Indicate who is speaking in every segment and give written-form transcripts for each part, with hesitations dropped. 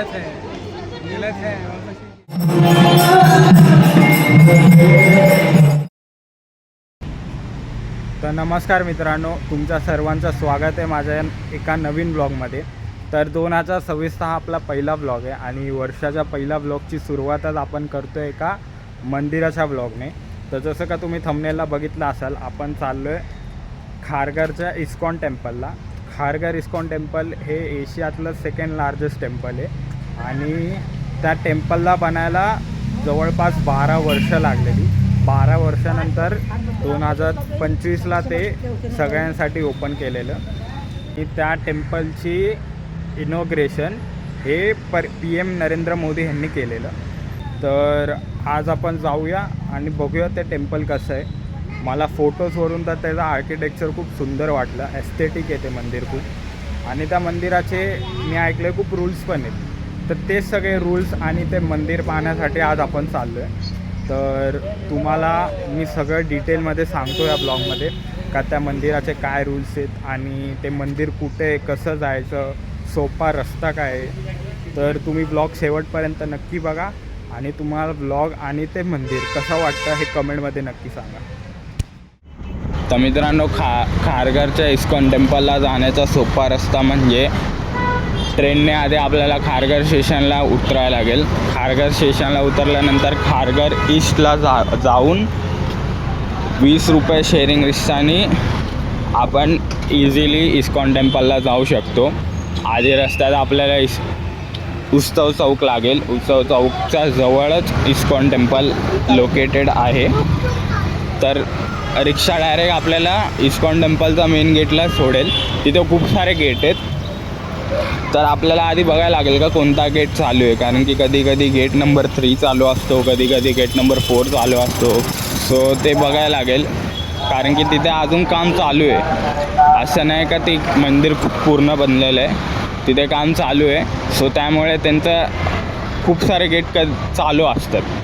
Speaker 1: गलत है, गलत है। तर नमस्कार मित्रांनो, तुमच्या सर्वांचं स्वागत आहे माझ्या एका नवीन ब्लॉगमध्ये। तर 2026 हा आपला पहिला ब्लॉग आहे आणि वर्षाच्या पहिल्या ब्लॉगची सुरुवातच आपण करतोय एका मंदिराच्या ब्लॉगने। तर जसं का तुम्ही थंबनेलला बघितलं असाल, आपण चाललोय खारघरच्या इस्कॉन टेम्पलला। खारघर इस्कॉन टेम्पल हे एशियातलं सेकंड लार्जेस्ट टेम्पल आहे आणि त्या टेम्पलला बनायला जवळपास 12 वर्ष लागलेली। 12 वर्षानंतर 2025ला ते सगळ्यांसाठी ओपन केलेलं। की त्या टेम्पलची इनॉग्रेशन हे PM नरेंद्र मोदी यांनी केलेलं। तर आज आपण जाऊया आणि बघूया ते टेम्पल कसं आहे। मला फोटोजवरून तर त्याचं आर्किटेक्चर खूप सुंदर वाटलं, एस्थेटिक आहे ते मंदिर खूप। आणि त्या मंदिराचे मी ऐकले खूप रूल्स पण आहेत। तर ते सगळे रूल्स आणि ते मंदिर पाहण्यासाठी आज आपण चाललो आहे। तर तुम्हाला मी सगळं डिटेलमध्ये सांगतो या ब्लॉगमध्ये का त्या मंदिराचे काय रूल्स आहेत आणि ते मंदिर कुठे, कसं जायचं, सोपा रस्ता काय आहे। तर तुम्ही ब्लॉग शेवटपर्यंत नक्की बघा आणि तुम्हाला ब्लॉग आणि ते मंदिर कसं वाटतं हे कमेंटमध्ये नक्की सांगा। तर मित्रांनो, खारघरच्या इस्कॉन टेम्पलला जाण्याचा सोपा रस्ता म्हणजे ट्रेनने आधी आपल्याला खारघर स्टेशनला उतरायला लागेल। खारघर स्टेशनला उतरल्यानंतर खारघर ईस्टला जाऊन 20 रुपये शेअरिंग रिक्षाने आपण इझिली इस्कॉन टेम्पलला जाऊ शकतो। आधी रस्त्यात आपल्याला उत्सव चौक लागेल। उत्सव चौकच्या जवळच इस्कॉन टेम्पल लोकेटेड आहे। तर रिक्षा डायरेक्ट आपल्याला इस्कॉन टेम्पलचा मेन गेटला सोडेल। तिथे खूप सारे गेट आहेत। तर आपल्याला आधी बघायला लागेल का कोणता गेट चालू आहे, कारण की कधी कधी गेट नंबर 3 चालू असतो, कधी कधी गेट नंबर 4 चालू असतो। सो ते बघायला लागेल, कारण की तिथे अजून काम चालू आहे। असं नाही का ते मंदिर खूप पूर्ण बनलेलं आहे, तिथे काम चालू आहे। सो त्यामुळे त्यांचं खूप सारे गेट चालू असतात।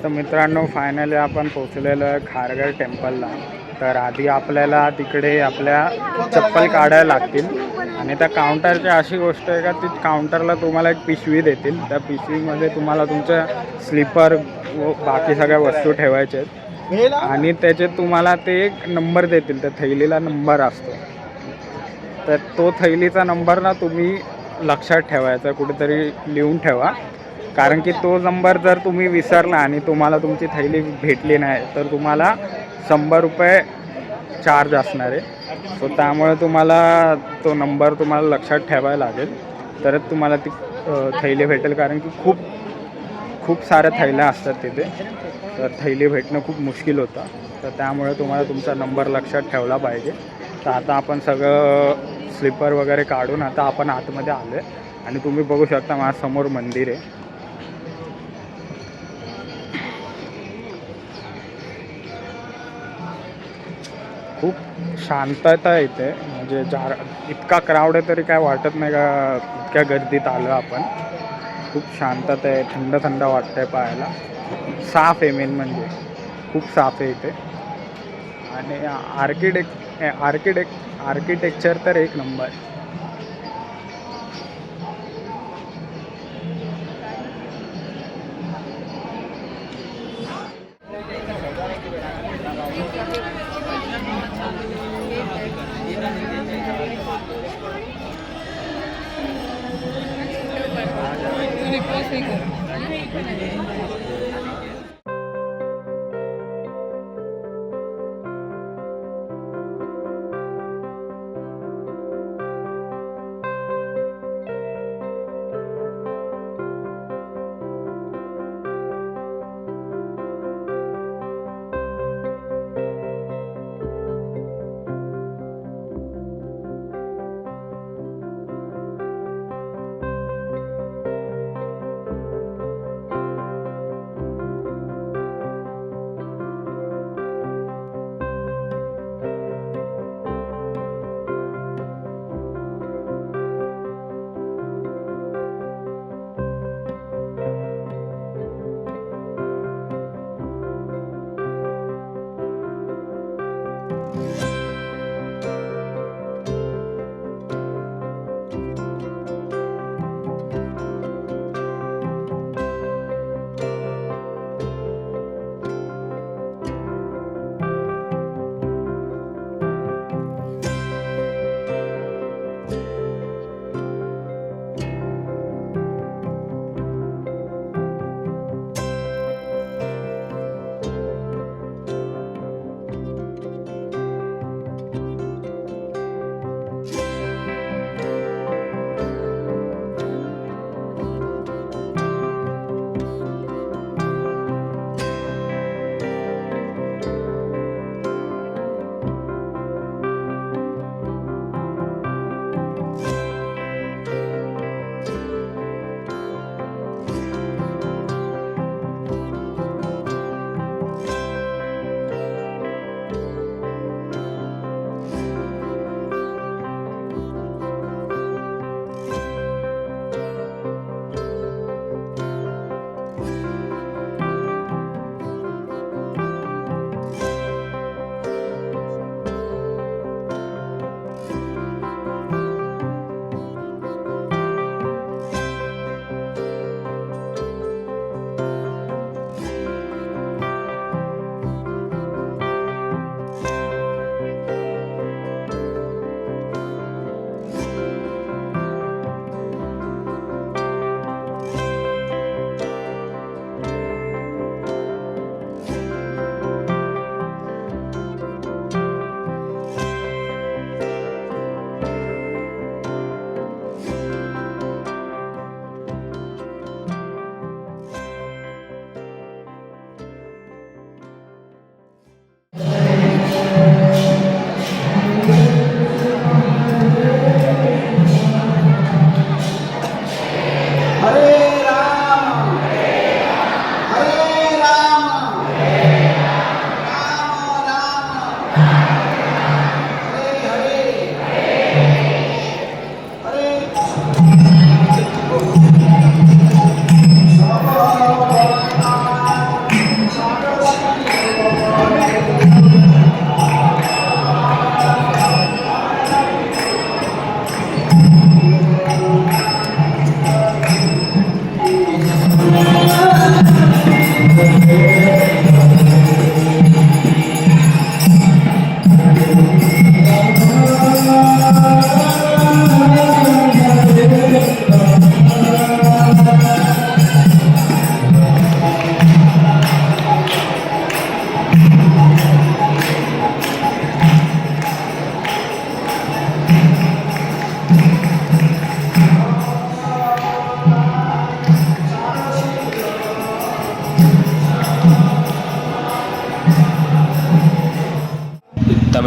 Speaker 1: तर मित्रांनो, फायनली आपण पोचलेलो आहे खारघर टेम्पलला। तर आधी आपल्याला तिकडे आपल्या चप्पल काढायला लागतील आणि त्या काउंटरची अशी गोष्ट आहे का ती काउंटरला तुम्हाला एक पिशवी देतील। त्या पिशवीमध्ये तुम्हाला तुमच्या स्लीपर व बाकी सगळ्या वस्तू ठेवायच्या आहेत आणि त्याचे तुम्हाला ते एक नंबर देतील। त्या थैलीला नंबर असतो, तर तो थैलीचा नंबर ना तुम्ही लक्षात ठेवायचा, कुठेतरी लिहून ठेवा। कारण की तो नंबर जर तुम्ही विसरला आणि तुम्हाला तुमची थैली भेटली नाही तर तुम्हाला 100 रुपये चार्ज असणार आहे। सो त्यामुळे तुम्हाला तो नंबर तुम्हाला लक्षात ठेवायला लागेल, तरच तुम्हाला ती थैली भेटेल। कारण की खूप साऱ्या थैल्या असतात तिथे, तर थैली भेटणं खूप मुश्किल होतं। तर त्यामुळे तुम्हाला तुमचा नंबर लक्षात ठेवला पाहिजे। तर आता आपण सगळं स्लीपर वगैरे काढून आता आपण आतमध्ये आलो आहे आणि तुम्ही बघू शकता माझ्यासमोर मंदिर आहे। खूप शांतता आहे इथे, म्हणजे इतका क्राऊड आहे तरी काय वाटत नाही का इतक्या गर्दीत आलं आपण। खूप शांतता आहे, थंड थंड वाटतं आहे पाहायला। साफ आहे, मेन म्हणजे खूप साफ आहे इथे। आणि आर्किटेक्चर तर एक नंबर।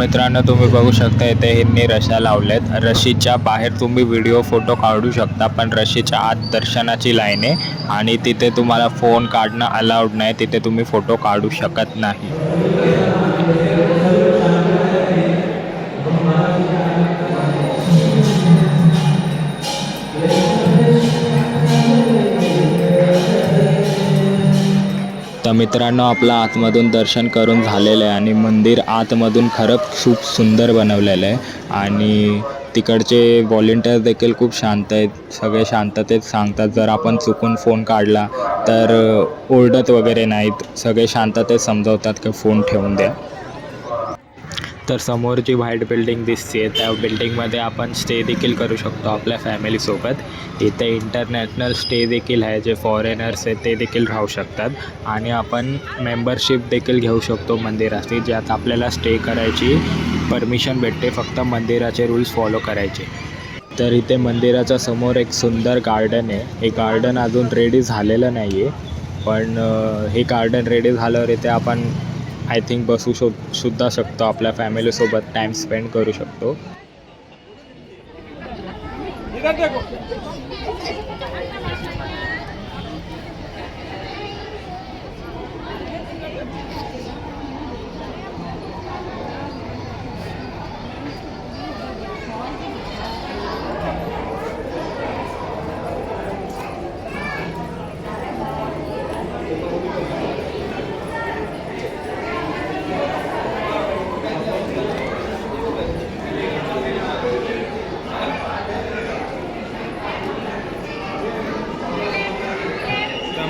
Speaker 1: मित्रांनो, तुम्ही बघू शकता इथे ह्यांनी रश्या लावल्यात. रशीच्या बाहेर तुम्ही व्हिडिओ फोटो काढू शकता, पण रशीच्या आत दर्शनाची लाईन आहे आणि तिथे तुम्हाला फोन काढणं अलाउड नाही, तिथे तुम्ही फोटो काढू शकत नाही. तर मित्रांनो, आपलं आतमधून दर्शन करून झालेलं आहे आणि मंदिर आतमधून खरंच खूप सुंदर बनवलेलं आहे आणि तिकडचे व्हॉलेंटियर देखील खूप शांत आहेत. सगळे शांततेत सांगतात. जर आपण चुकून फोन काढला तर ओरडत वगैरे नाहीत. सगळे शांततेत समजवतात की फोन ठेवून द्या. तर समोर जी व्हाईट बिल्डिंग दिसते त्या बिल्डिंगमध्ये आपण स्टे देखील करू शकतो आपल्या फॅमिलीसोबत. इथे इंटरनॅशनल स्टे देखील आहे, जे फॉरेनर्स आहेत ते देखील राहू शकतात आणि आपण मेंबरशिप देखील घेऊ शकतो मंदिराची, ज्यात आपल्याला स्टे करायची परमिशन भेटते, फक्त मंदिराचे रूल्स फॉलो करायचे. तर इथे मंदिराच्या समोर एक सुंदर गार्डन आहे. हे गार्डन अजून रेडी झालेलं नाही आहे, पण हे गार्डन रेडी झाल्यावर इथे आपण आय थिंक बसू सुद्धा शकतो, आपल्या फॅमिलीसोबत टाईम स्पेंड करू शकतो.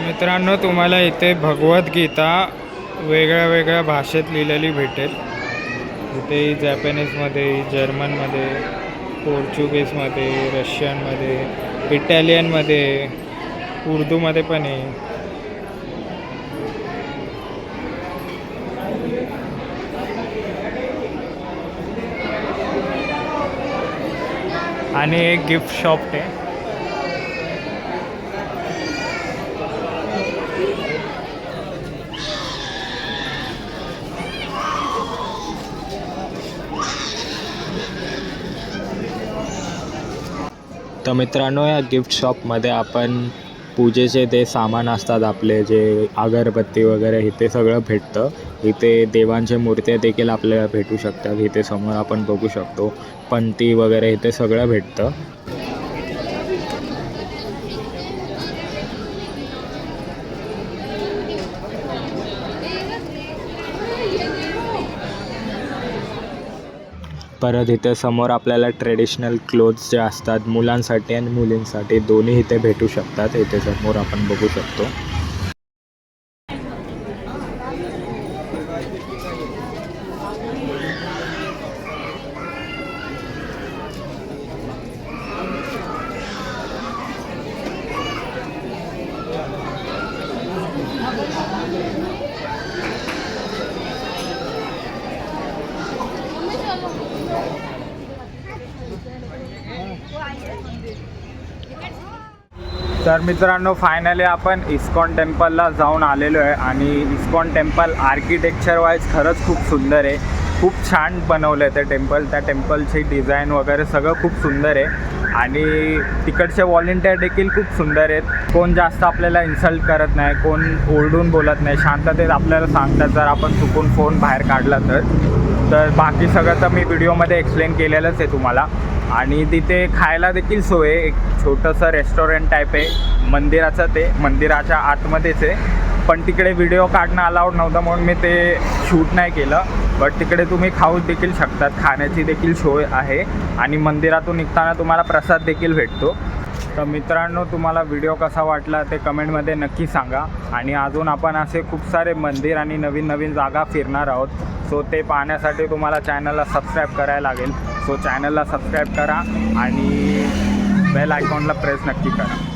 Speaker 1: मित्रांनो, तुम्हाला इथे भगवद्गीता वेगळ्या वेगळ्या भाषेत लिहिलेली भेटेल. इथे जॅपनीजमध्ये, जर्मनमध्ये, पोर्चुगीजमध्ये, रशियनमध्ये, इटालियनमध्ये, उर्दूमध्ये पण आहे. आणि एक गिफ्ट शॉप आहे. तर मित्रांनो, या गिफ्ट शॉपमध्ये आपण पूजेचे ते सामान असतात आपले, जे अगरबत्ती वगैरे इथे सगळं भेटतं. इथे देवांच्या मूर्त्या देखील आपल्याला भेटू शकतात. इथे समोर आपण बघू शकतो पणती वगैरे इथे सगळं भेटतं. परत इथे समोर आपल्याला ट्रेडिशनल क्लोथ्स जे असतात मुलांसाठी आणि मुलींसाठी दोन्ही इथे भेटू शकतात. इथे समोर आपण बघू शकतो. तर मित्रांनो, फायनली आपण इस्कॉन टेम्पलला जाऊन आलेलो आहे आणि इस्कॉन टेम्पल आर्किटेक्चर वाईज खरंच खूप सुंदर आहे. खूप छान बनवलं आहे ते टेम्पल. त्या टेम्पलची डिझाईन वगैरे सगळं खूप सुंदर आहे आणि तिकडचे व्हॉलेंटियर देखील खूप सुंदर आहेत. कोण जास्त आपल्याला इन्सल्ट करत नाही, कोण ओरडून बोलत नाही, शांततेत आपल्याला सांगतात जर आपण चुकून फोन बाहेर काढला तर बाकी सगळं तर मी व्हिडिओमध्ये एक्सप्लेन केलेलंच आहे तुम्हाला. आणि तिथे खायला देखील सोय आहे. एक छोटंसं रेस्टॉरंट टाईप आहे मंदिराचं, ते मंदिराच्या आतमध्येच आहे, पण तिकडे व्हिडिओ काढणं अलाउड नव्हतं म्हणून मी ते शूट नाही केलं. बट तिकडे तुम्ही खाऊ देखील शकतात, खाण्याची देखील सोय आहे आणि मंदिरातून निघताना तुम्हाला प्रसाद देखील भेटतो. तर मित्रांनो, तुम्हाला व्हिडिओ कसा वाटला ते कमेंटमध्ये नक्की सांगा. आणि अजून आपण असे खूप सारे मंदिर आणि नवीन नवीन जागा फिरणार आहोत. सो ते पाहण्यासाठी तुम्हाला चॅनलला सबस्क्राईब करायला लागेल. सो चॅनलला सबस्क्राईब करा आणि बेल आयकॉनला प्रेस नक्की करा.